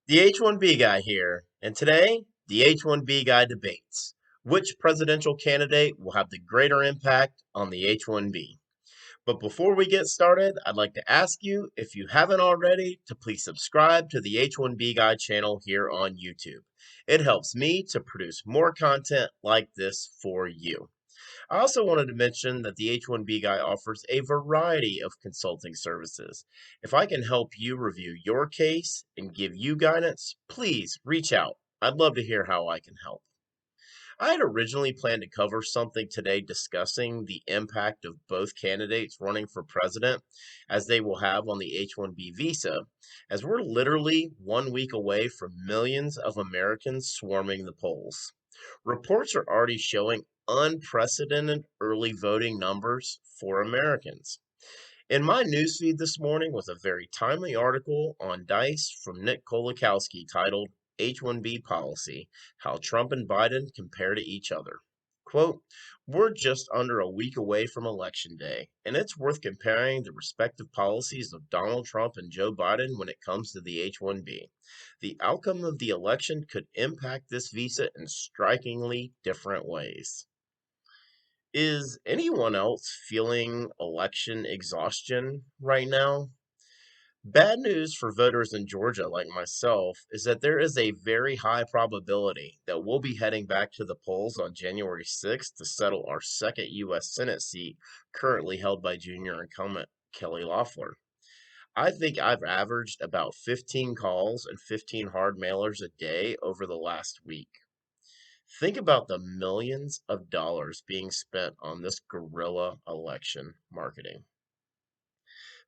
The H1B Guy here, and today, the H1B Guy debates. Which presidential candidate will have the greater impact on the H1B? But before we get started, I'd like to ask you, if you haven't already, to please subscribe to the H1B Guy channel here on YouTube. It helps me to produce more content like this for you. I also wanted to mention that the H1B Guy offers a variety of consulting services. If I can help you review your case and give you guidance, please reach out. I'd love to hear how I can help. I had originally planned to cover something today discussing the impact of both candidates running for president as they will have on the H1B visa, as we're literally 1 week away from millions of Americans swarming the polls. Reports are already showing unprecedented early voting numbers for Americans. In my newsfeed this morning was a very timely article on DICE from Nick Kolakowski titled H1B Policy: How Trump and Biden Compare to Each Other. Quote, we're just under a week away from Election Day, and it's worth comparing the respective policies of Donald Trump and Joe Biden when it comes to the H1B. The outcome of the election could impact this visa in strikingly different ways. Is anyone else feeling election exhaustion right now? Bad news for voters in Georgia like myself is that there is a very high probability that we'll be heading back to the polls on January 6th to settle our second U.S. Senate seat currently held by junior incumbent Kelly Loeffler. I think I've averaged about 15 calls and 15 hard mailers a day over the last week. Think about the millions of dollars being spent on this guerrilla election marketing.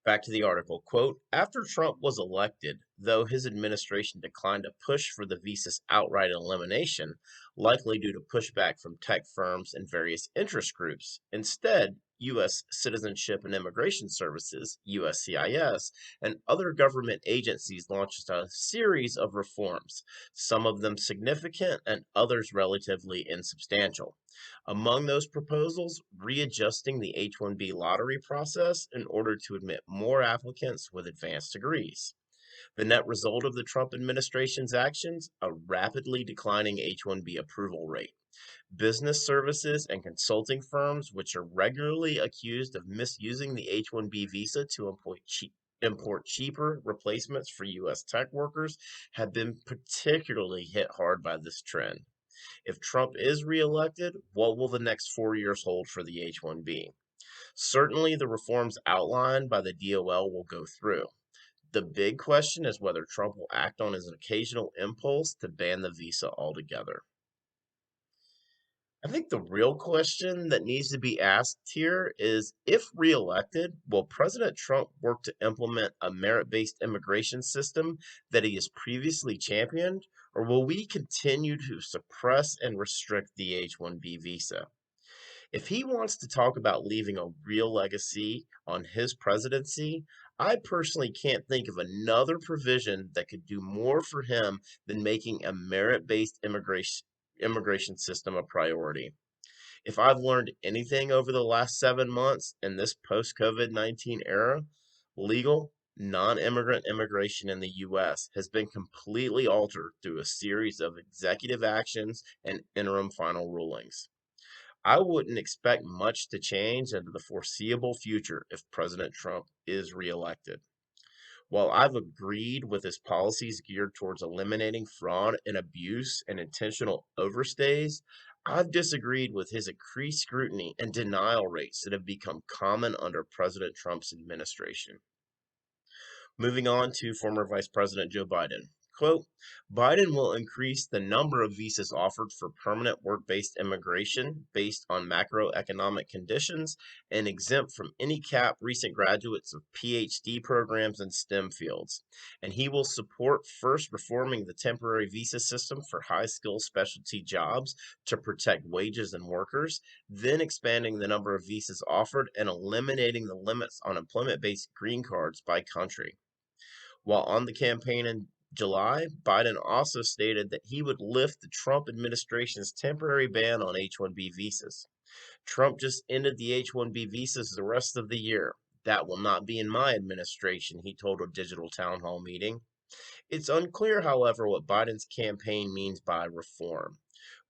Back to the article. Quote, after Trump was elected, though his administration declined to push for the visa's outright elimination, likely due to pushback from tech firms and various interest groups, instead, U.S. Citizenship and Immigration Services, USCIS, and other government agencies launched a series of reforms, some of them significant and others relatively insubstantial. Among those proposals, readjusting the H-1B lottery process in order to admit more applicants with advanced degrees. The net result of the Trump administration's actions, a rapidly declining H-1B approval rate. Business services and consulting firms, which are regularly accused of misusing the H-1B visa to import cheaper replacements for U.S. tech workers, have been particularly hit hard by this trend. If Trump is reelected, what will the next 4 years hold for the H-1B? Certainly, the reforms outlined by the DOL will go through. The big question is whether Trump will act on his occasional impulse to ban the visa altogether. I think the real question that needs to be asked here is, if reelected, will President Trump work to implement a merit based immigration system that he has previously championed, or will we continue to suppress and restrict the H 1B visa? If he wants to talk about leaving a real legacy on his presidency, I personally can't think of another provision that could do more for him than making a merit based immigration system a priority. If I've learned anything over the last 7 months in this post COVID-19 era, legal, non immigrant immigration in the U.S. has been completely altered through a series of executive actions and interim final rulings. I wouldn't expect much to change into the foreseeable future if President Trump is reelected. While I've agreed with his policies geared towards eliminating fraud and abuse and intentional overstays, I've disagreed with his increased scrutiny and denial rates that have become common under President Trump's administration. Moving on to former Vice President Joe Biden. Quote, Biden will increase the number of visas offered for permanent work based immigration based on macroeconomic conditions and exempt from any cap recent graduates of PhD programs in STEM fields. And he will support first reforming the temporary visa system for high skill specialty jobs to protect wages and workers, then expanding the number of visas offered and eliminating the limits on employment based green cards by country. While on the campaign in July, Biden also stated that he would lift the Trump administration's temporary ban on H 1B visas. Trump just ended the H 1B visas the rest of the year. That will not be in my administration, he told a digital town hall meeting. It's unclear, however, what Biden's campaign means by reform.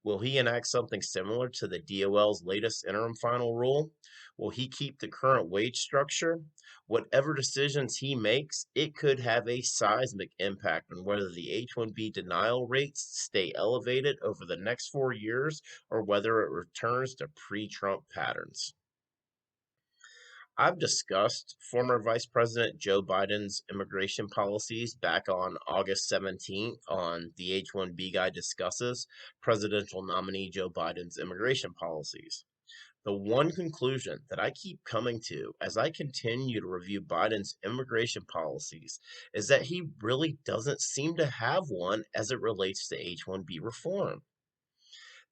Will he enact something similar to the DOL's latest interim final rule? Will he keep the current wage structure? Whatever decisions he makes, it could have a seismic impact on whether the H-1B denial rates stay elevated over the next 4 years or whether it returns to pre-Trump patterns. I've discussed former Vice President Joe Biden's immigration policies back on August 17th on the H1B Guy discusses presidential nominee Joe Biden's immigration policies. The one conclusion that I keep coming to as I continue to review Biden's immigration policies is that he really doesn't seem to have one as it relates to H1B reform.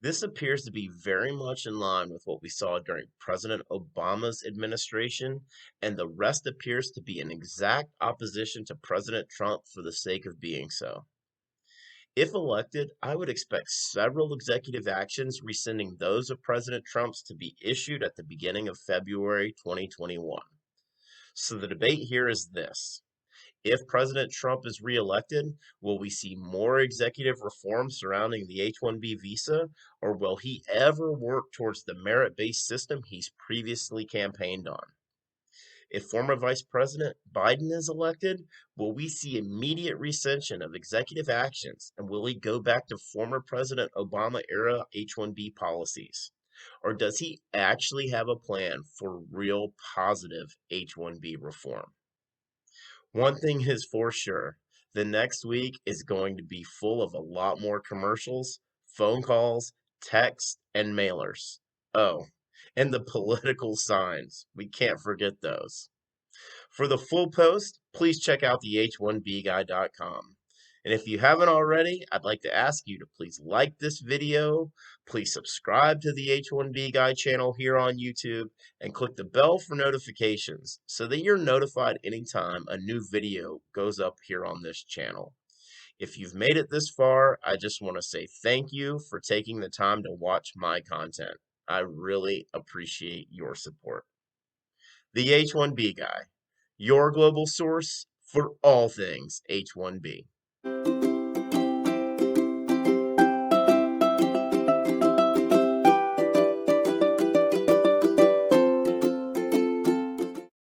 This appears to be very much in line with what we saw during President Obama's administration, and the rest appears to be in exact opposition to President Trump for the sake of being so. If elected, I would expect several executive actions rescinding those of President Trump's to be issued at the beginning of February 2021. So the debate here is this. If President Trump is reelected, will we see more executive reform surrounding the H-1B visa, or will he ever work towards the merit-based system he's previously campaigned on? If former Vice President Biden is elected, will we see immediate rescission of executive actions, and will he go back to former President Obama-era H-1B policies? Or does he actually have a plan for real positive H-1B reform? One thing is for sure, the next week is going to be full of a lot more commercials, phone calls, texts, and mailers. Oh, and the political signs. We can't forget those. For the full post, please check out the h1bguy.com. And if you haven't already, I'd like to ask you to please like this video, please subscribe to the H1B Guy channel here on YouTube, and click the bell for notifications so that you're notified anytime a new video goes up here on this channel. If you've made it this far, I just want to say thank you for taking the time to watch my content. I really appreciate your support. The H1B Guy, your global source for all things H1B.